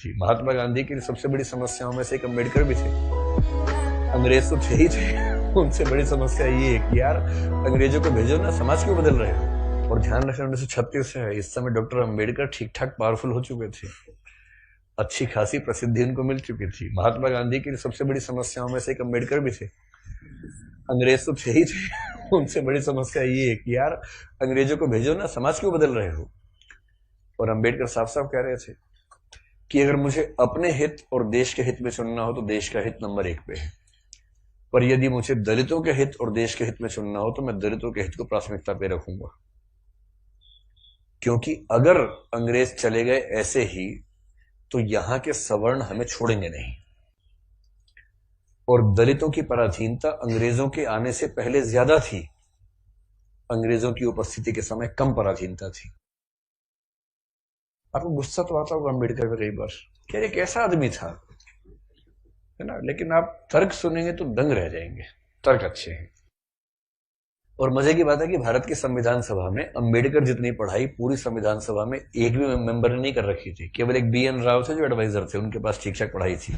थी। महात्मा गांधी की सबसे बड़ी समस्याओं में से एक अम्बेडकर भी थे। अंग्रेज तो थे ही थे, उनसे बड़ी समस्या ये है कि यार अंग्रेजों को भेजो ना, समाज क्यों बदल रहे हो। और ध्यान रखना 1936 से है, इस समय डॉक्टर अम्बेडकर ठीक ठाक पावरफुल हो चुके थे, अच्छी खासी प्रसिद्धि उनको मिल चुकी थी। महात्मा गांधी की सबसे बड़ी समस्याओं में से एक अम्बेडकर भी थे। अंग्रेज तो थे ही थे, उनसे बड़ी समस्या ये है कि यार अंग्रेजों को भेजो ना, समाज क्यों बदल रहे हो। और अम्बेडकर साफ साफ कह रहे थे कि अगर मुझे अपने हित और देश के हित में चुनना हो तो देश का हित नंबर 1 पे है, पर यदि मुझे दलितों के हित और देश के हित में चुनना हो तो मैं दलितों के हित को प्राथमिकता पे रखूंगा। क्योंकि अगर अंग्रेज चले गए ऐसे ही तो यहां के सवर्ण हमें छोड़ेंगे नहीं, और दलितों की पराधीनता अंग्रेजों के आने से पहले ज्यादा थी, अंग्रेजों की उपस्थिति के समय कम पराधीनता थी। आपको गुस्सा तो आता होगा अम्बेडकर पे कई बार, कह रहे कैसा आदमी था, है ना, लेकिन आप तर्क सुनेंगे तो दंग रह जाएंगे, तर्क अच्छे हैं। और मजे की बात है कि भारत की संविधान सभा में अम्बेडकर जितनी पढ़ाई पूरी संविधान सभा में एक भी मेंबर ने नहीं कर रखी थी। केवल एक BN राव थे जो एडवाइजर थे, उनके पास ठीक ठाक पढ़ाई थी,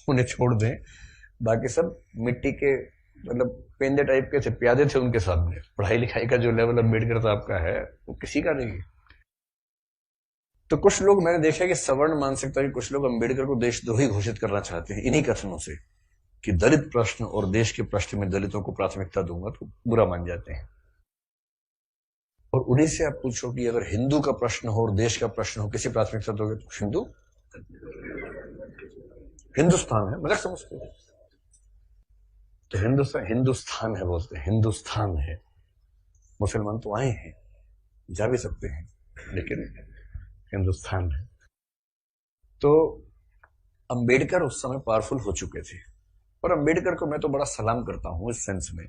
उन्हें छोड़ दें, बाकी सब मिट्टी के मतलब पेंदे टाइप के थे, प्यादे थे उनके सामने। पढ़ाई लिखाई का जो लेवल अम्बेडकर साहब का है वो किसी का नहीं है। तो कुछ लोग मैंने देखा कि सवर्ण मानसिकता के कुछ लोग अम्बेडकर को देशद्रोही घोषित करना चाहते हैं इन्हीं कथनों से कि दलित प्रश्न और देश के प्रश्न में दलितों को प्राथमिकता दूंगा तो बुरा मान जाते हैं। और उन्हीं से आप पूछो कि अगर हिंदू का प्रश्न हो और देश का प्रश्न हो, किसी प्राथमिकता दोगे तो हिंदू, हिंदुस्तान है, मगर समझते हो तो हिंदुस्तान है बोलते हैं, हिंदुस्तान है। मुसलमान तो आए हैं, जा भी सकते हैं, लेकिन हिंदुस्तान है। तो अंबेडकर उस समय पावरफुल हो चुके थे, और अंबेडकर को मैं तो बड़ा सलाम करता हूं इस सेंस में।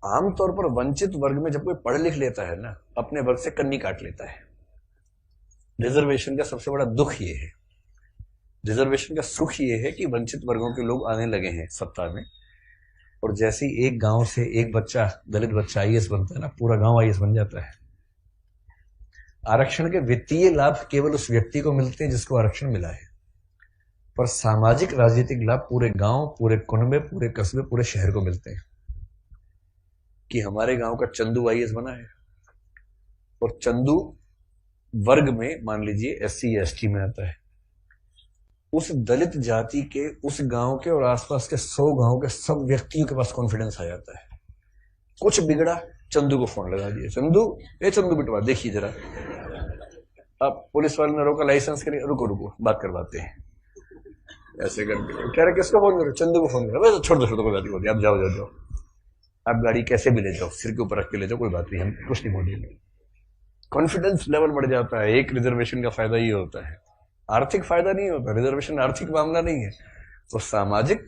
आमतौर पर वंचित वर्ग में जब कोई पढ़ लिख लेता है ना, अपने वर्ग से कन्नी काट लेता है। रिजर्वेशन का सबसे बड़ा दुख ये है, रिजर्वेशन का सुख ये है कि वंचित वर्गों के लोग आने लगे हैं सत्ता में, और जैसे ही एक गांव से एक बच्चा, दलित बच्चा IAS बनता है ना, पूरा गांव IAS बन जाता है। आरक्षण के वित्तीय लाभ केवल उस व्यक्ति को मिलते हैं जिसको आरक्षण मिला है, पर सामाजिक राजनीतिक लाभ पूरे गांव, पूरे कुनबे, पूरे कस्बे, पूरे शहर को मिलते हैं। कि हमारे गांव का चंदू IAS बना है, और चंदू वर्ग में मान लीजिए SC या ST में आता है, उस दलित जाति के उस गांव के और आसपास के 100 गांव के सब व्यक्तियों के पास कॉन्फिडेंस आ जाता है। कुछ बिगड़ा, चंदू को फोन लगा दिया, चंदू बिटवा देखिए जरा। अब पुलिस वाले ने रोका, लाइसेंस के लिए, रुको रुको बात करवाते हैं, ऐसे करके कह रहे किसको फोन करो, चंदू को फोन करो। छोड़ दो कोई बात नहीं, आप जाओ, आप गाड़ी कैसे भी ले जाओ, सिर के ऊपर रख के ले जाओ, कोई बात नहीं, हम कुछ नहीं बोलेंगे। कॉन्फिडेंस लेवल बढ़ जाता है। एक रिजर्वेशन का फायदा ये होता है, आर्थिक फायदा नहीं होता, रिजर्वेशन आर्थिक मामला नहीं है, तो सामाजिक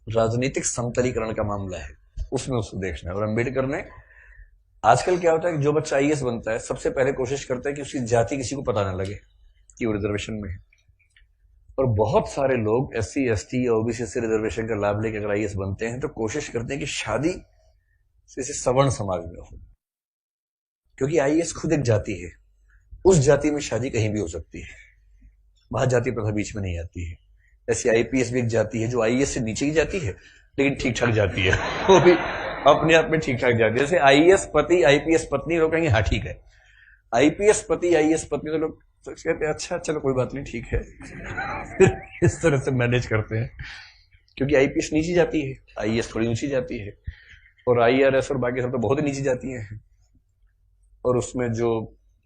राजनीतिक समतलीकरण का मामला है, उसमें उसको देखना है। और अम्बेडकर ने, आजकल क्या होता है कि जो बच्चा IAS बनता है सबसे पहले कोशिश करता है कि उसकी जाति किसी को पता ना लगे कि वो रिजर्वेशन में है। और बहुत सारे लोग SC ST या OBC से रिजर्वेशन का लाभ लेकर अगर IAS बनते हैं तो कोशिश करते हैं कि शादी जैसे सवर्ण समाज में हो, क्योंकि IAS खुद एक जाति है, उस जाति में शादी कहीं भी हो सकती है, वहां जाति प्रथा बीच में नहीं आती है। ऐसी IPS भी एक जाति है जो IAS से नीचे की जाती है लेकिन ठीक ठाक जाती है, वो भी अपने आप में ठीक ठाक जाती है। जैसे IAS पति IPS पत्नी, लोग कहेंगे हाँ ठीक है, IPS पति IAS पत्नी, तो लोग कहते हैं अच्छा चलो कोई बात नहीं ठीक है इस तरह से मैनेज करते हैं, क्योंकि IPS नीची जाती है, IAS थोड़ी ऊंची जाती है, और IRS और बाकी सब तो बहुत ही नीची जाती हैं, और उसमें जो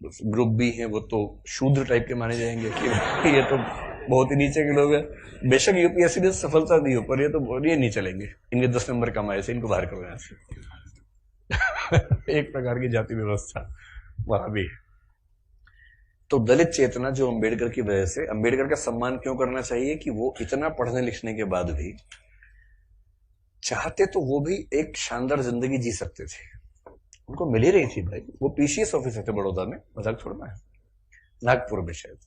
ग्रुप भी हैं वो तो शूद्र टाइप के माने जाएंगे कि ये तो बहुत ही नीचे के लोग हैं। बेशक UPSC ने सफलता दी हो, पर ये तो ये नहीं चलेंगे, इनके 10 नंबर कम आए से इनको बाहर करो यहाँ से एक प्रकार की जाति व्यवस्था वहां भी है। तो दलित चेतना जो अम्बेडकर की वजह से, अम्बेडकर का सम्मान क्यों करना चाहिए कि वो इतना पढ़ने लिखने के बाद भी चाहते तो वो भी एक शानदार जिंदगी जी सकते थे, उनको मिल ही रही थी भाई। वो PCS ऑफिसर थे बड़ौदा में, मजाक छोड़ना है, नागपुर में शायद,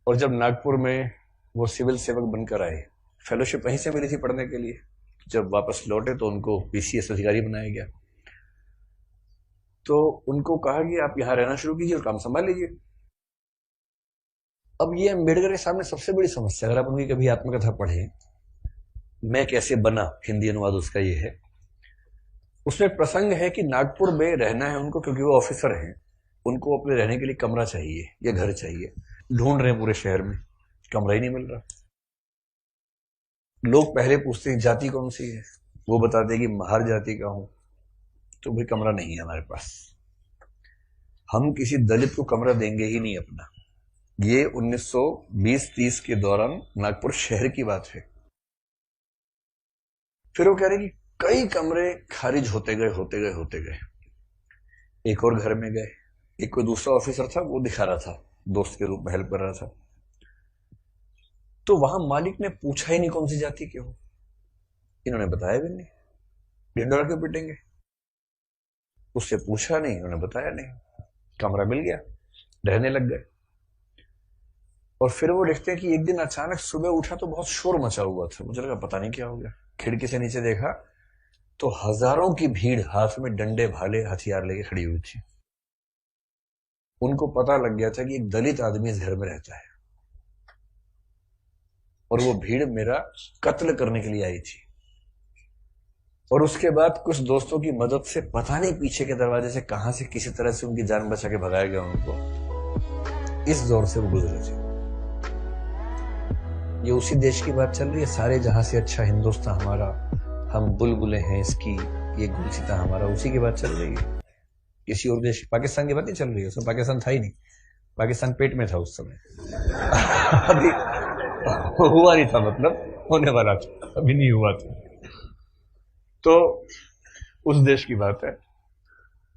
और जब नागपुर में वो सिविल सेवक बनकर आए, फेलोशिप वहीं से मिली थी पढ़ने के लिए, जब वापस लौटे तो उनको PCS अधिकारी बनाया गया। तो उनको कहा कि आप यहां रहना शुरू कीजिए और काम संभाल लीजिए। अब ये अम्बेडकर के सामने सबसे बड़ी समस्या, अगर आप उनकी कभी आत्मकथा पढ़े, मैं कैसे बना, हिंदी अनुवाद उसका ये है, उसमें प्रसंग है कि नागपुर में रहना है उनको क्योंकि वो ऑफिसर हैं, उनको अपने रहने के लिए कमरा चाहिए या घर चाहिए, ढूंढ रहे हैं पूरे शहर में, कमरा ही नहीं मिल रहा। लोग पहले पूछते हैं जाति कौन सी है, वो बताते हैं कि महार जाति का हूं, तो भाई कमरा नहीं है हमारे पास, हम किसी दलित को कमरा देंगे ही नहीं अपना। ये 1920-30 के दौरान नागपुर शहर की बात है। फिर वो कह रहे कि कई कमरे खारिज होते गए। एक और घर में गए, एक कोई दूसरा ऑफिसर था, वो दिखा रहा था, दोस्त के रूप में हेल्प कर रहा था, तो वहां मालिक ने पूछा ही नहीं कौन सी जाति के हो, इन्होंने बताया भी नहीं, ढिंडोरा क्यों पिटेंगे, उससे पूछा नहीं, उन्होंने बताया नहीं, कमरा मिल गया, रहने लग गए। और फिर वो देखते हैं कि एक दिन अचानक सुबह उठा तो बहुत शोर मचा हुआ था, मुझे लगा पता नहीं क्या हो गया, खिड़की से नीचे देखा तो हजारों की भीड़ हाथ में डंडे भाले हथियार लेके खड़ी हुई थी। उनको पता लग गया था कि एक दलित आदमी इस घर में रहता है और वो भीड़ मेरा कत्ल करने के लिए आई थी। और उसके बाद कुछ दोस्तों की मदद से पता नहीं पीछे के दरवाजे से कहां से किसी तरह से उनकी जान बचा के भगाया गया उनको। इस दौर से वो गुजरे थे। ये उसी देश की बात चल रही है, सारे जहां से अच्छा हिंदुस्तान हमारा, हम बुलबुलें हैं इसकी, ये गुलसिता हमारा, उसी की बात चल रही है। किसी और देश, पाकिस्तान की बात नहीं चल रही है, उसमें पाकिस्तान था ही नहीं, पाकिस्तान पेट में था उस समय अभी हुआ नहीं था, मतलब होने वाला था, अभी नहीं हुआ था। तो उस देश की बात है।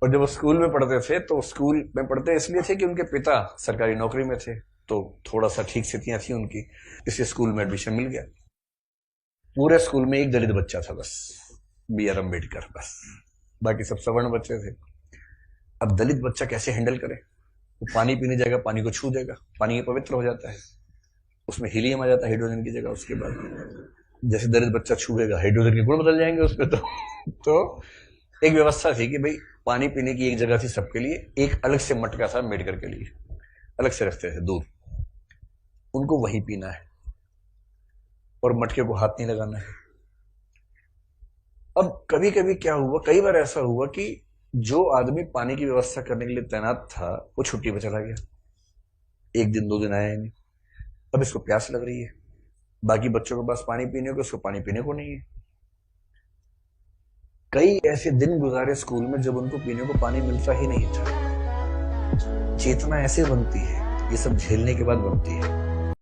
और जब वो स्कूल में पढ़ते थे तो स्कूल में पढ़ते इसलिए थे कि उनके पिता सरकारी नौकरी में थे, तो थोड़ा सा ठीक स्थितियां थी उनकी, इसलिए स्कूल में एडमिशन मिल गया। पूरे स्कूल में एक दलित बच्चा था बस, बी आर अम्बेडकर, बस, बाकी सब सवर्ण बच्चे थे। अब दलित बच्चा कैसे हैंडल करे, वो पानी पीने जाएगा, पानी को छू देगा, पानी पवित्र हो जाता है, उसमें हीलियम आ जाता है हाइड्रोजन की जगह। उसके बाद जैसे दलित बच्चा छुएगा हाइड्रोजन के गुण बदल जाएंगे उसमें। तो एक व्यवस्था थी कि भाई पानी पीने की एक जगह थी सबके लिए, एक अलग से मटका था अम्बेडकर के लिए, अलग से रखते थे दूर, उनको वहीं पीना है और मटके को हाथ नहीं लगाना है। अब कभी कभी क्या हुआ, कई बार ऐसा हुआ कि जो आदमी पानी की व्यवस्था करने के लिए तैनात था वो छुट्टी पे चला गया, एक दिन 2 दिन आया नहीं। अब इसको प्यास लग रही है, बाकी बच्चों के पास पानी पीने को, इसको पानी पीने को नहीं है। कई ऐसे दिन गुजारे स्कूल में जब उनको पीने को पानी मिलता ही नहीं था। चेतना ऐसे बनती है, ये सब झेलने के बाद बनती है।